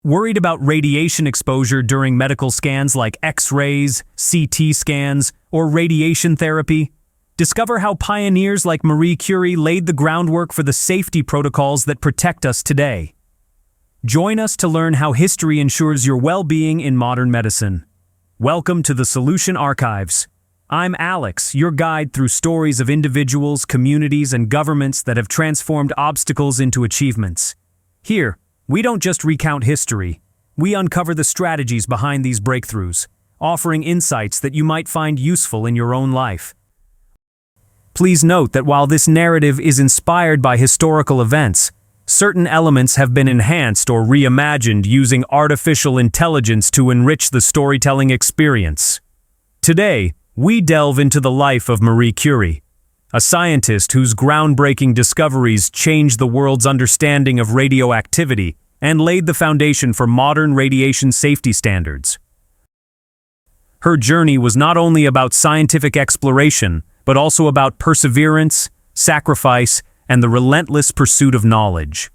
Worried about radiation exposure during medical scans like X-rays, CT scans, or radiation therapy? Discover how pioneers like Marie Curie laid the groundwork for the safety protocols that protect us today. Join us to learn how history ensures your well-being in modern medicine. Welcome to the Solution Archives. I'm Alex, your guide through stories of individuals, communities, and governments that have transformed obstacles into achievements. Here, we don't just recount history, we uncover the strategies behind these breakthroughs, offering insights that you might find useful in your own life. Please note that while this narrative is inspired by historical events, certain elements have been enhanced or reimagined using artificial intelligence to enrich the storytelling experience. Today, we delve into the life of Marie Curie, a scientist whose groundbreaking discoveries changed the world's understanding of radioactivity and laid the foundation for modern radiation safety standards. Her journey was not only about scientific exploration, but also about perseverance, sacrifice, and the relentless pursuit of knowledge.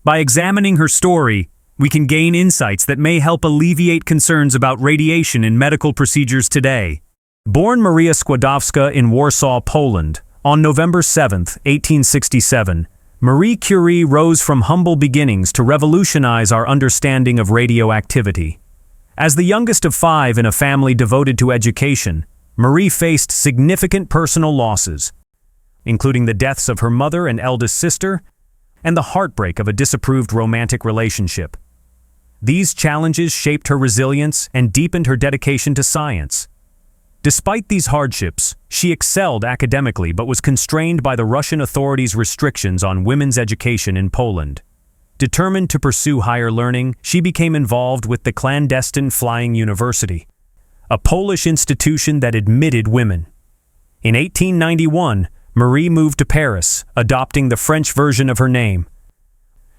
By examining her story, we can gain insights that may help alleviate concerns about radiation in medical procedures today. Born Maria Skłodowska in Warsaw, Poland, on November 7, 1867, Marie Curie rose from humble beginnings to revolutionize our understanding of radioactivity. As the youngest of 5 in a family devoted to education, Marie faced significant personal losses, including the deaths of her mother and eldest sister, and the heartbreak of a disapproved romantic relationship. These challenges shaped her resilience and deepened her dedication to science. Despite these hardships, she excelled academically but was constrained by the Russian authorities' restrictions on women's education in Poland. Determined to pursue higher learning, she became involved with the clandestine Flying University, a Polish institution that admitted women. In 1891, Marie moved to Paris, adopting the French version of her name.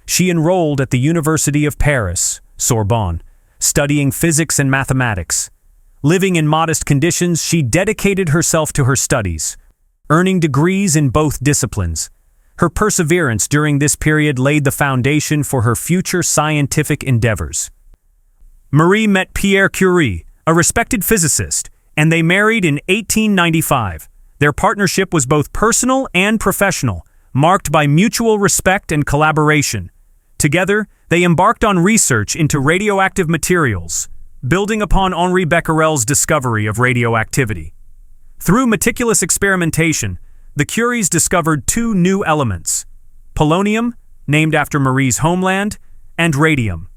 She enrolled at the University of Paris, Sorbonne, studying physics and mathematics. Living in modest conditions, she dedicated herself to her studies, earning degrees in both disciplines. Her perseverance during this period laid the foundation for her future scientific endeavors. Marie met Pierre Curie, a respected physicist, and they married in 1895. Their partnership was both personal and professional, marked by mutual respect and collaboration. Together, they embarked on research into radioactive materials, building upon Henri Becquerel's discovery of radioactivity. Through meticulous experimentation, the Curies discovered 2 new elements: polonium, named after Marie's homeland, and radium.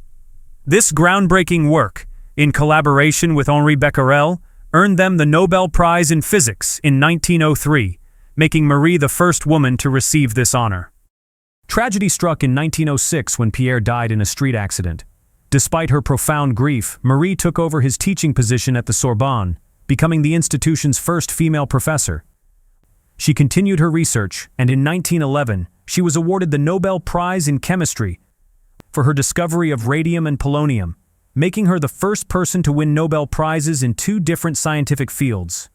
This groundbreaking work, in collaboration with Henri Becquerel, earned them the Nobel Prize in Physics in 1903, making Marie the first woman to receive this honor. Tragedy struck in 1906 when Pierre died in a street accident. Despite her profound grief, Marie took over his teaching position at the Sorbonne, becoming the institution's first female professor. She continued her research, and in 1911, she was awarded the Nobel Prize in Chemistry for her discovery of radium and polonium, making her the first person to win Nobel Prizes in 2 different scientific fields.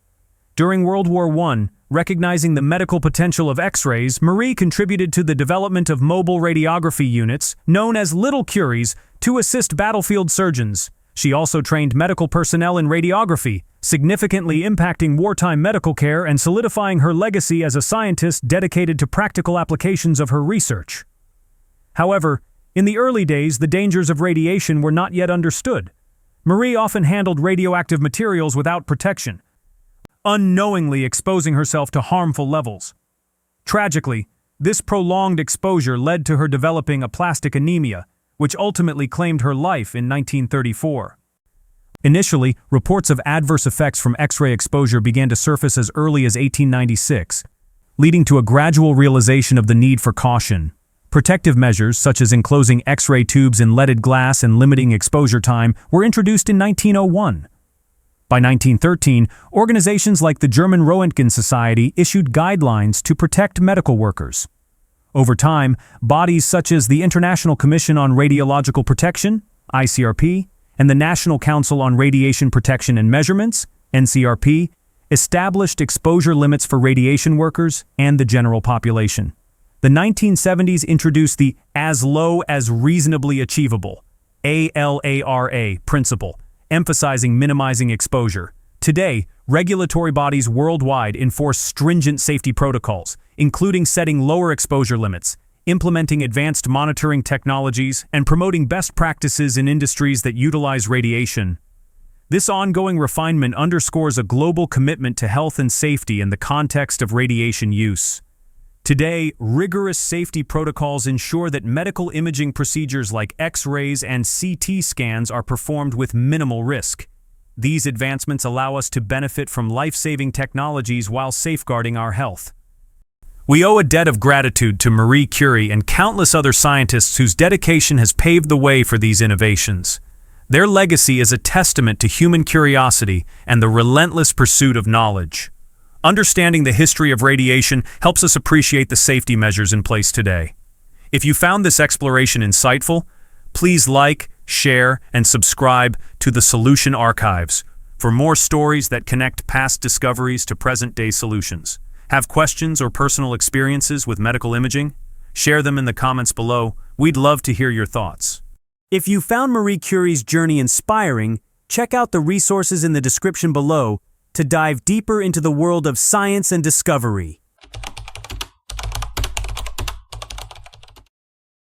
During World War I, recognizing the medical potential of X-rays, Marie contributed to the development of mobile radiography units, known as Little Curies, to assist battlefield surgeons. She also trained medical personnel in radiography, significantly impacting wartime medical care and solidifying her legacy as a scientist dedicated to practical applications of her research. However, in the early days, the dangers of radiation were not yet understood. Marie often handled radioactive materials without protection, unknowingly exposing herself to harmful levels. Tragically, this prolonged exposure led to her developing aplastic anemia, which ultimately claimed her life in 1934. Initially, reports of adverse effects from X-ray exposure began to surface as early as 1896, leading to a gradual realization of the need for caution. Protective measures, such as enclosing X-ray tubes in leaded glass and limiting exposure time, were introduced in 1901. By 1913, organizations like the German Röntgen Society issued guidelines to protect medical workers. Over time, bodies such as the International Commission on Radiological Protection, ICRP, and the National Council on Radiation Protection and Measurements, NCRP, established exposure limits for radiation workers and the general population. The 1970s introduced the as low as reasonably achievable ALARA principle, emphasizing minimizing exposure. Today, regulatory bodies worldwide enforce stringent safety protocols, including setting lower exposure limits, implementing advanced monitoring technologies, and promoting best practices in industries that utilize radiation. This ongoing refinement underscores a global commitment to health and safety in the context of radiation use. Today, rigorous safety protocols ensure that medical imaging procedures like X-rays and CT scans are performed with minimal risk. These advancements allow us to benefit from life-saving technologies while safeguarding our health. We owe a debt of gratitude to Marie Curie and countless other scientists whose dedication has paved the way for these innovations. Their legacy is a testament to human curiosity and the relentless pursuit of knowledge. Understanding the history of radiation helps us appreciate the safety measures in place today. If you found this exploration insightful, please like, share, and subscribe to the Solution Archives for more stories that connect past discoveries to present-day solutions. Have questions or personal experiences with medical imaging? Share them in the comments below. We'd love to hear your thoughts. If you found Marie Curie's journey inspiring, check out the resources in the description below to dive deeper into the world of science and discovery.